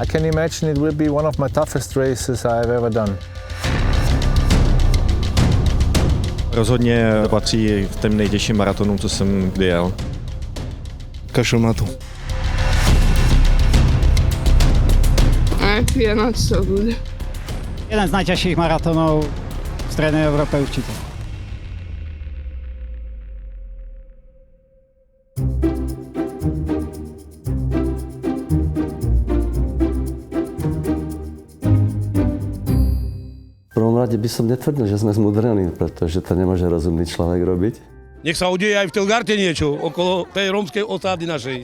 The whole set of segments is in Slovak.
I can imagine it will be one of my toughest races I've ever done. Rozhodně patří v těm nejtěžším maratonům, co jsem kdy jel. Kašel na to. We are not so good. Jeden z najťažších maratónov v strednej Európe určite. V prvom rade by som netvrdil, že sme zmudrení, pretože to nemôže rozumný človek robiť. Nech sa udeje aj v Telgarte niečo okolo tej rómskej osády našej.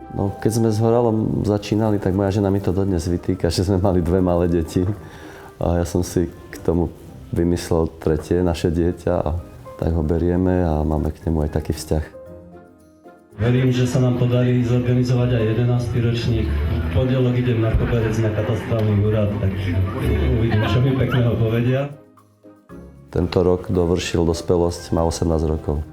No, keď sme s Horalom začínali, tak moja žena mi to dodnes vytýka, že sme mali 2 malé deti. A ja som si k tomu vymyslel 3. naše dieťa a tak ho berieme a máme k nemu aj taký vzťah. Verím, že sa nám podarí zorganizovať aj 11. ročník. V pondelok idem na koberec na katastrálny úrad, tak uvidím, čo mi pekného povedia. Tento rok dovršil dospelosť, má 18 rokov.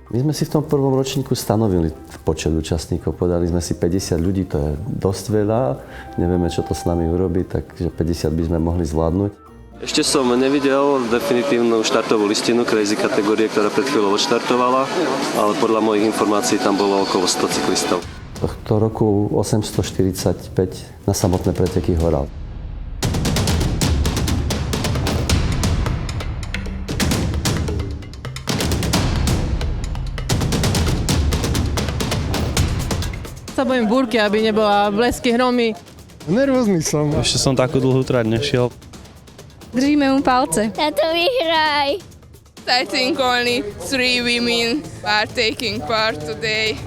My sme si v tom prvom ročníku stanovili počet účastníkov, povedali sme si 50 ľudí, to je dosť veľa, nevieme, čo to s nami urobí, takže 50 by sme mohli zvládnuť. Ešte som nevidel definitívnu štartovú listinu Crazy kategórie, ktorá pred chvíľou odštartovala, ale podľa mojich informácií tam bolo okolo 100 cyklistov. Tohto roku 845 na samotné preteky Horal. Sa bojím búrky, aby nebola blesky, hromy. Nervózny som. Ešte som takú dlhú trať nešiel. Držíme mu palce. Tato vyhraj! I think only 3 women are taking part today.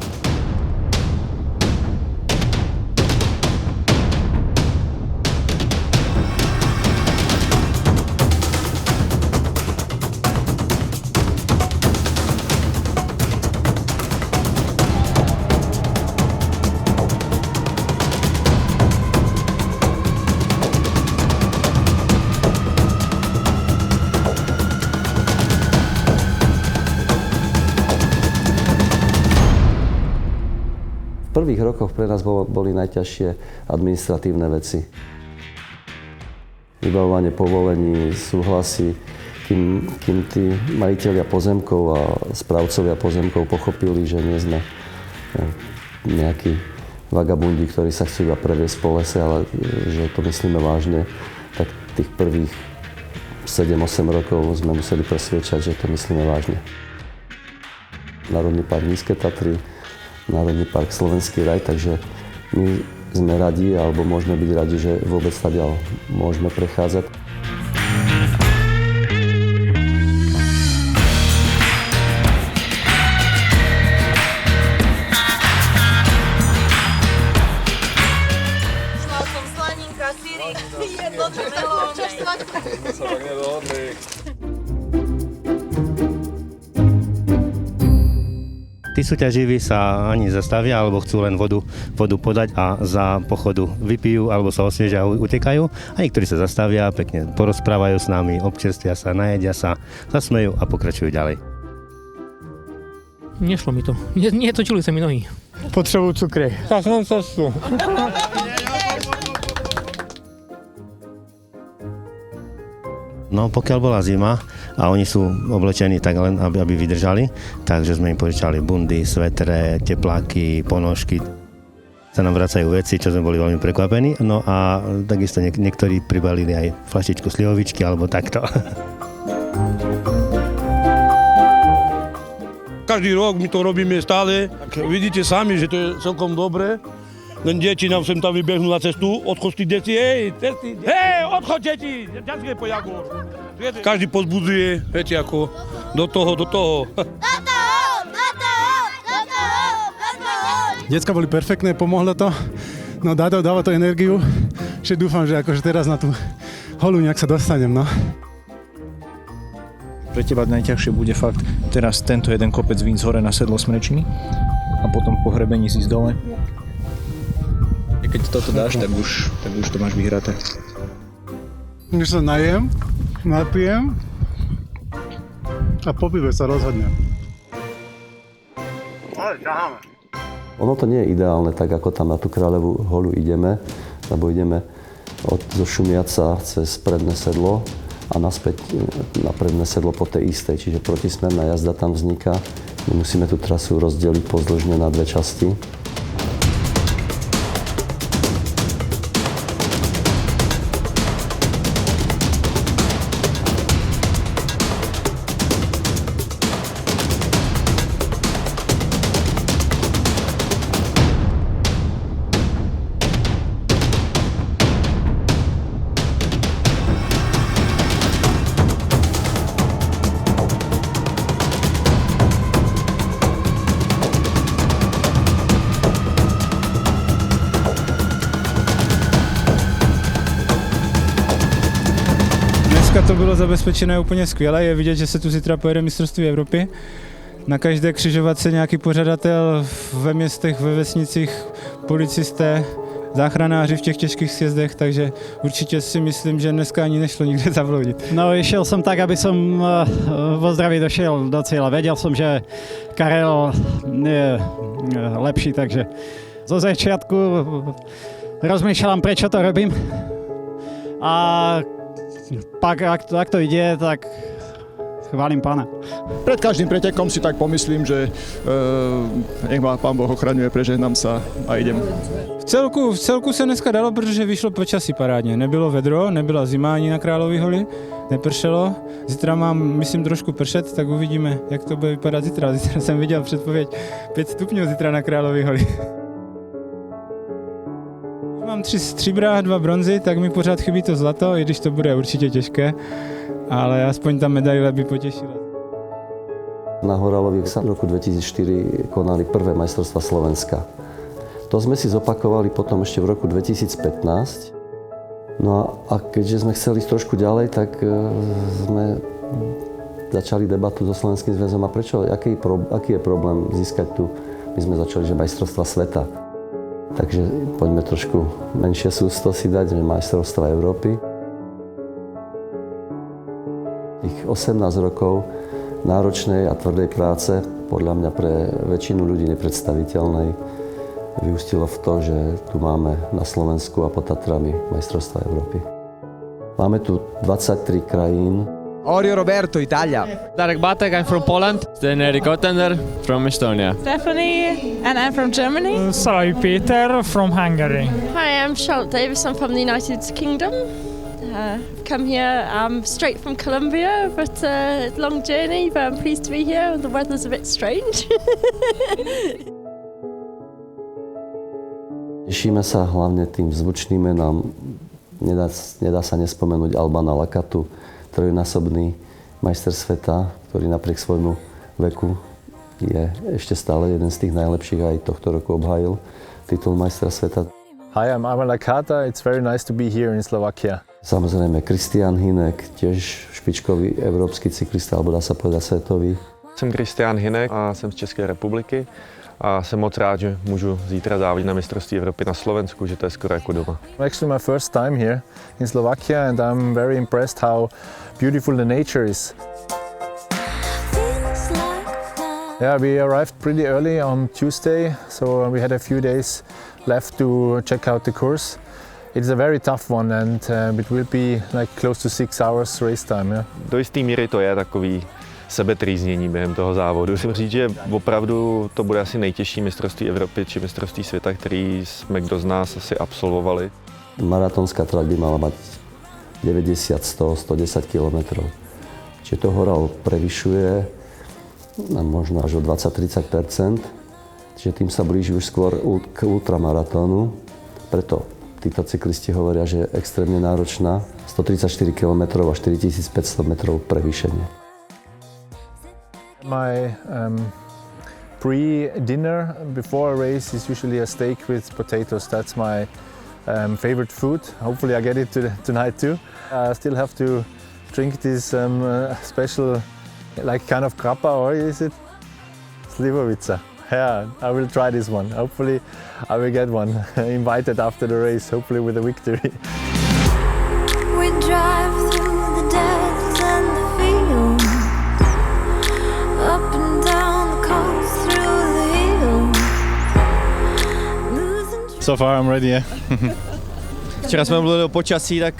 V prvých rokoch pre nás boli najťažšie administratívne veci. Vybavovanie povolení, súhlasy, kým tí majitelia pozemkov a správcovia pozemkov pochopili, že nie sme nejakí vagabundi, ktorí sa chcú iba previesť po lese, ale že to myslíme vážne, tak tých prvých 7-8 rokov sme museli presviečať, že to myslíme vážne. Národný park Nízke Tatry, Národný park Slovenský raj, takže my sme radi, alebo môžeme byť radi, že vôbec tadiaľ môžeme prechádzať. Šla som slaninka, syrik, jedlo, čo sa tak nedohodli. Tí súťaživí sa ani zastavia, alebo chcú len vodu podať a za pochodu vypijú, alebo sa osviežia a utekajú. A niektorí sa zastavia, pekne porozprávajú s nami, občerstvia sa, najedia sa, zasmejú a pokračujú ďalej. Nešlo mi to. Netočili sa mi nohy. Potrebujú cukre. Ja som cestu. No pokiaľ bola zima a oni sú oblečení tak len, aby vydržali, takže sme im požičali bundy, svetre, tepláky, ponožky. Sa nám vracajú veci, čo sme boli veľmi prekvapení. No a takisto niektorí pribalili aj fľašičku slivovičky alebo takto. Každý rok my to robíme stále. Vidíte sami, že to je celkom dobré. Len deti nám sem tam vybehnú na cestu, odchod tí deti, odchod deti, ďačke pojaku. Každý pozbudzuje, viete ako, do toho. Decka boli perfektné, pomohlo to. No dáva to energiu, že dúfam, že akože teraz na tú holu nejak sa dostanem, no. Pre teba najťažšie bude fakt teraz tento jeden kopec víc hore na sedlo Smrečiny a potom po hrebení ísť dole. Keď toto dáš, tak už to máš vyhraté. Už sa najem, napijem a po pive sa rozhodnem. Ale ťaháme. Ono to nie je ideálne, tak ako tam na tú Kráľovú holu ideme, lebo ideme zo Šumiaca cez predné sedlo a naspäť na predné sedlo po tej istej, čiže protismerná jazda tam vzniká. My musíme tú trasu rozdeliť pozdĺžne na dve časti. Dneska to bylo zabezpečené úplně skvěle, je vidět, že se tu zítra pojede mistrovství Evropy. Na každé křižovatce nějaký pořadatel ve městech, ve vesnicích, policisté, záchranáři v těch těžkých sjezdech, takže určitě si myslím, že dneska ani nešlo nikde zabloudit. No, išiel som tak, aby som vo zdraví došiel do cieľa. Vedel som, že Karel je lepší, takže zo začiatku rozmýšľam, prečo to robím. A pak, ak to ide, tak chválim Pána. Pred každým pretekom si tak pomyslím, že nech ma Pán Boh ochraňuje, prežehnám sa a idem. V celku se dneska dalo, protože vyšlo počasí parádně. Nebylo vedro, nebyla zima ani na Královy holi, nepršelo. Zítra mám, myslím, trošku pršet, tak uvidíme, jak to bude vypadat zítra. Zítra jsem viděl předpověď 5 stupňů zítra na Královy holi. Mám 3 stříbra, 2 bronzy, tak mi pořád chybí to zlato, i když to bude určitě těžké, ale aspoň ta medaile by potěšila. Na Horaloviech sa v roku 2004 konali prvé majstrovstvá Slovenska. To sme si zopakovali potom ešte v roku 2015. No a keďže sme chceli ísť trošku ďalej, tak sme začali debatu so Slovenským zväzom a prečo, aký je problém získať tu. My sme začali, že majstrovstvá sveta. Takže poďme trošku menšie sústo si dať, že majstrovstvá Európy. Tých 18 rokov náročnej a tvrdej práce, podľa mňa pre väčšinu ľudí nepredstaviteľnej, vyústilo v to, že tu máme na Slovensku a pod Tatrami majstrovstvá Európy. Máme tu 23 krajín. Orio Roberto, Italia. Darek Batek, I'm from Poland. Then Erik Ottender from Estonia. Stephanie, and I'm from Germany. Sorry, Peter from Hungary. Hi, I'm Charlotte Davis. I'm from the United Kingdom. Come here straight from Colombia, but it's a long journey, but I'm pleased to be here. The weather's a bit strange. Tešíme sa hlavne tým zvučným menám. Nedá sa nespomenúť Albana Lakatu, trojnásobný majster sveta, ktorý napriek svojmu veku je ešte stále jeden z tých najlepších, aj tohto roku obhájil titul majstra sveta. Hi, I'm Albana Lakata. It's very nice to be here in Slovakia. Samozrejme Kristián Hynek, tiež špičkový európsky cyklista, alebo dá sa povedať svetový. Jsem Kristián Hynek a jsem z České republiky. A jsem moc rád, že můžu zítra závodit na mistrovství Evropy na Slovensku, že to je skoro jako doma. Actually my first time here in Slovakia and I'm very impressed how beautiful the nature is. Yeah, we arrived pretty early on Tuesday, so we had a few days left to check out the course. It's a very tough one and it will be like close to 6 hours race time. Yeah? Do jisté míry to je takový sebetrýznění během toho závodu. Musím říct, že opravdu to bude asi nejtěžší mistrovství Evropy či mistrovství světa, který jsme kdo z nás asi absolvovali. Maratónská trať by mala mať 90, 100, 110 km. Čiže to Horal prevyšuje možno až o 20-30%. Čiže tým sa blíži už skôr k ultramaratónu. Preto títo cyklisti hovoria, že je extrémne náročná. 134 km a 4500 metrov prevýšenie. My pre-dinner before a race is usually a steak with potatoes. That's my favorite food. Hopefully I get it tonight too. I still have to drink this special, like kind of krappa, or is it slivovica? Yeah, I will try this one. Hopefully I will get one invited after the race, hopefully with a victory. We drive through the deserts and the fields, up and down the coast through the hills. So far I'm ready, yeah. Včera jsme mluvili o počasí, tak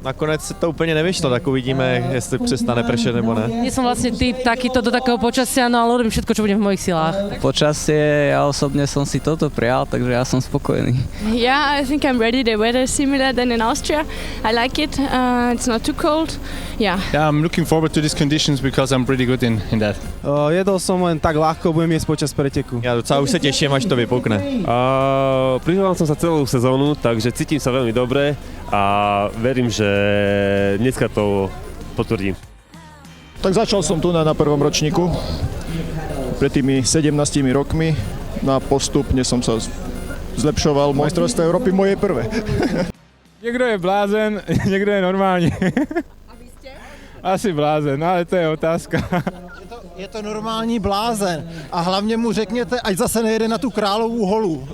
nakonec se to úplně nevyšlo, tak uvidíme, jestli přestane pršet nebo ne. Nie som vlastne typ takýto do takého počasia, no ale robím všetko, čo bude v mojich silách. Počasie, ja osobne som si toto prijal, takže ja som spokojný. Yeah, I think I'm ready. The weather is similar than in Austria. I like it. It's not too cold. Yeah. Yeah, I'm looking forward to these conditions because I'm pretty good in that. Jedol som len tak ľahko, budem jesť počas preteku. Ja docela už sa teším, až to vypukne. Prihoval som sa celú sezónu, takže cítim sa veľmi dobre a verím, že dneska to potvrdím. Tak začal som tu na prvom ročníku, pred tými 17 rokmi. Na postupne som sa zlepšoval. Majstrovstvá Európy moje prvé. Niekto je blázen, niekto je normálny. A vy ste? Asi blázen, ale to je otázka. Je to normální blázen a hlavně mu řekněte, ať zase nejede na tu královou holu.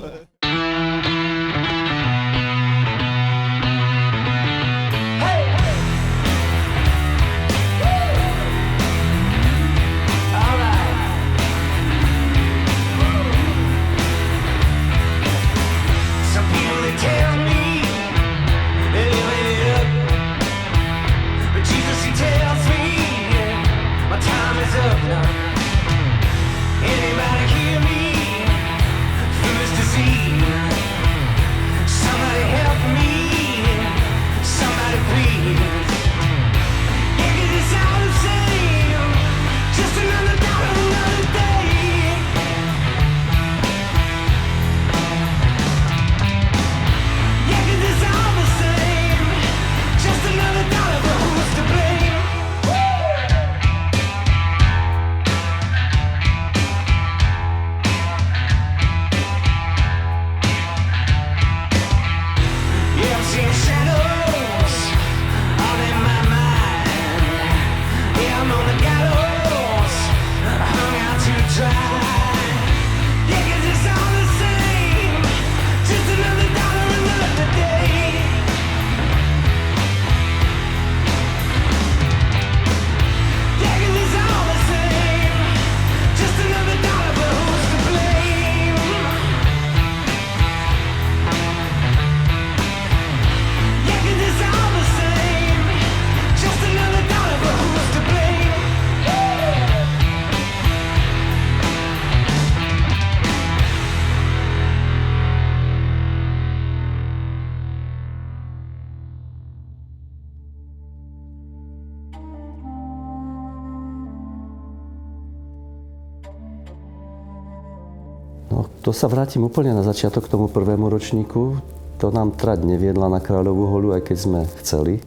To sa vrátim úplne na začiatok k tomu prvému ročníku. To nám trať neviedla na Kráľovú holu, aj keď sme chceli,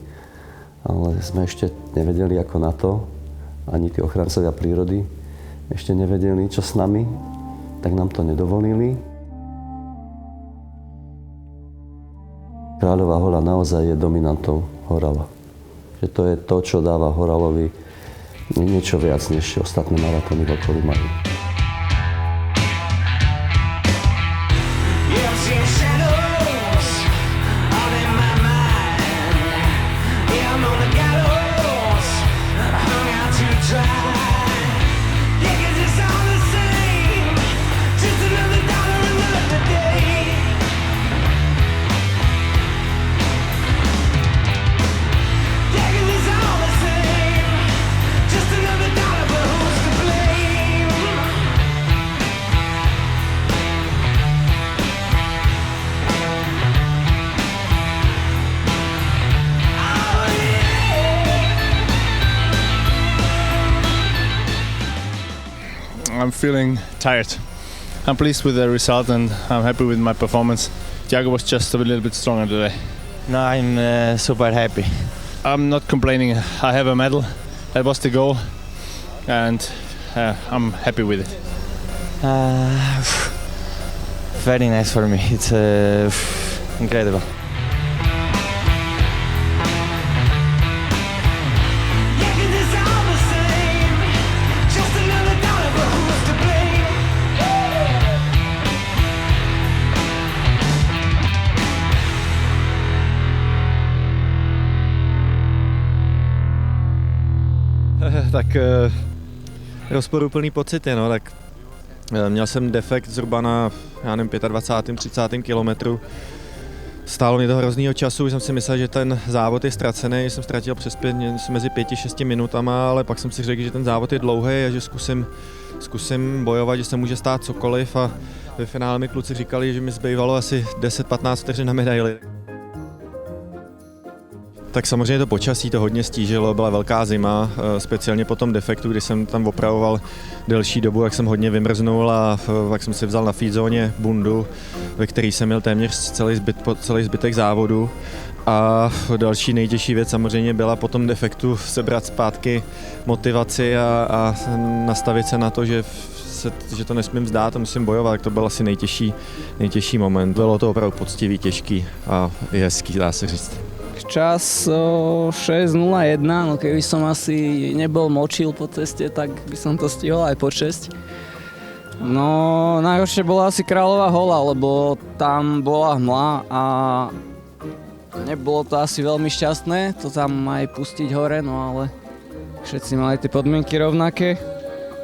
ale sme ešte nevedeli ako na to. Ani tí ochrancovia prírody ešte nevedeli, čo s nami, tak nám to nedovolili. Kráľová hola naozaj je dominantou Horala. Že to je to, čo dáva Horalovi niečo viac, než ostatné maratóny v okolí majú. I'm feeling tired. I'm pleased with the result and I'm happy with my performance. Thiago was just a little bit stronger today. No, I'm super happy. I'm not complaining. I have a medal. That was the goal and I'm happy with it. Very nice for me. It's incredible. Tak rozporuplný pocity, no, tak měl jsem defekt zhruba na já nevím, 25. 30. kilometru. Stálo mě to hroznýho času, jsem si myslel, že ten závod je ztracený, jsem ztratil přes mezi 5-6 minutama, ale pak jsem si řekl, že ten závod je dlouhý a že zkusím bojovat, že se může stát cokoliv a ve finále mi kluci říkali, že mi zbývalo asi 10-15 vteřin na medaili. Tak samozřejmě to počasí to hodně stížilo, byla velká zima, speciálně po tom defektu, kdy jsem tam opravoval delší dobu, jak jsem hodně vymrznul a pak jsem si vzal na feedzóně bundu, ve který jsem měl téměř celý zbytek závodu. A další nejtěžší věc samozřejmě byla po tom defektu sebrat zpátky motivaci a nastavit se na to, že to nesmím vzdát a musím bojovat, to byl asi nejtěžší moment. Bylo to opravdu poctivý, těžký a hezký, dá se říct. Čas 6:01, no keby som asi nebol močil po ceste, tak by som to stihol aj po 6. No najhoršie bola asi Kráľová hola, lebo tam bola hmla a nebolo to asi veľmi šťastné to tam aj pustiť hore, no ale všetci mali tie podmienky rovnaké.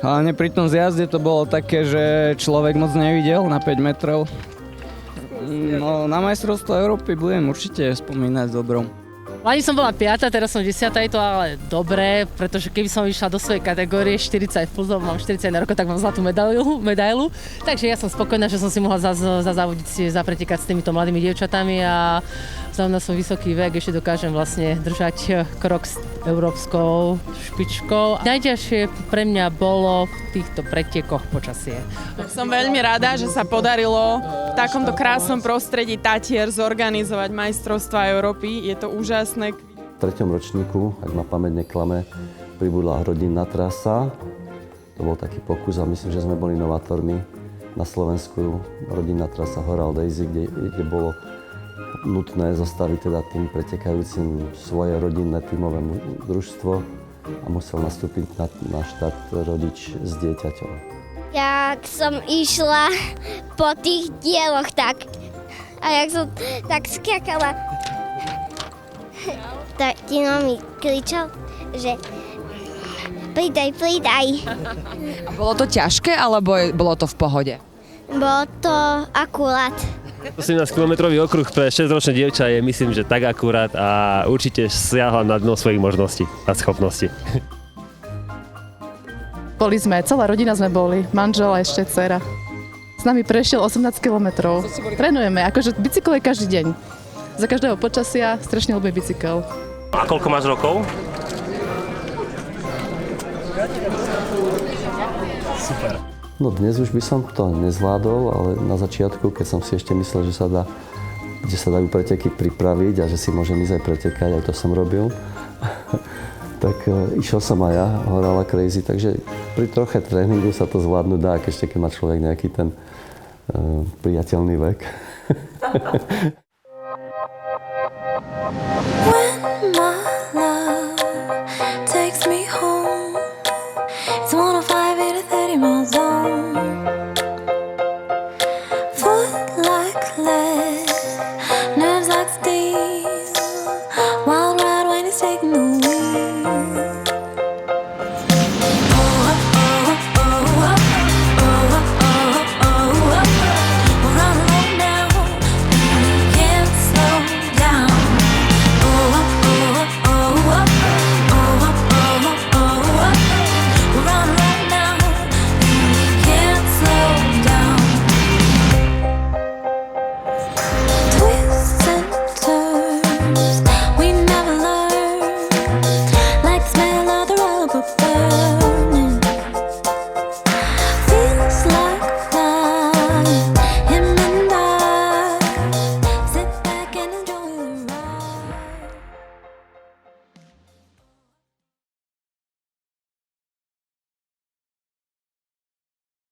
Hlavne pri tom zjazde to bolo také, že človek moc nevidel na 5 metrov. No, na majstrovstvo Európy budem určite spomínať s dobrom. Lani som bola 5, teraz som 10, je to ale dobré, pretože keby som išla do svojej kategórie 40 plus, mám 41 rokov, tak mám zlatú medailu. Takže ja som spokojná, že som si mohla zazávodiť, zapretekať s týmito mladými dievčatami a vzhľadom na svoj vysoký vek ešte dokážem vlastne držať krok s európskou špičkou. Najťažšie pre mňa bolo v týchto pretekoch počasie. Som veľmi rada, že sa podarilo v takomto krásnom prostredí Tatier zorganizovať majstrovstvá Európy. Je to úžasné. V 3. ročníku, ak ma pamäť neklame, pribudla rodinná trasa. To bol taký pokus a myslím, že sme boli novátormi na Slovensku. Rodinná trasa Horal Daisy, kde bolo nutné zostaviť teda tým pretekajúcim svoje rodinné tímové družstvo a musel nastúpiť na štart rodič s dieťaťom. Ja som išla po tých dieloch tak a jak som tak skakala, tatino mi kričal, že pridaj. A bolo to ťažké, alebo bolo to v pohode? Bolo to akurát. 18-kilometrový okruh pre 6-ročné dievča je, myslím, že tak akurát a určite siahla na dno svojich možností a schopností. Boli sme, celá rodina sme boli, manžel a ešte dcera. S nami prešiel 18 kilometrov. Trénujeme, akože bicykel je každý deň. Za každého počasia strašne ľúbi bicykel. A koľko máš rokov? Super. No dnes už by som to nezvládol, ale na začiatku, keď som si ešte myslel, že sa dajú preteky pripraviť a že si môžem ísť aj pretekať, aj to som robil, tak išiel som aj ja, Horala Crazy, takže pri troche tréningu sa to zvládnuť dá, ešte keď má človek nejaký ten priateľný vek.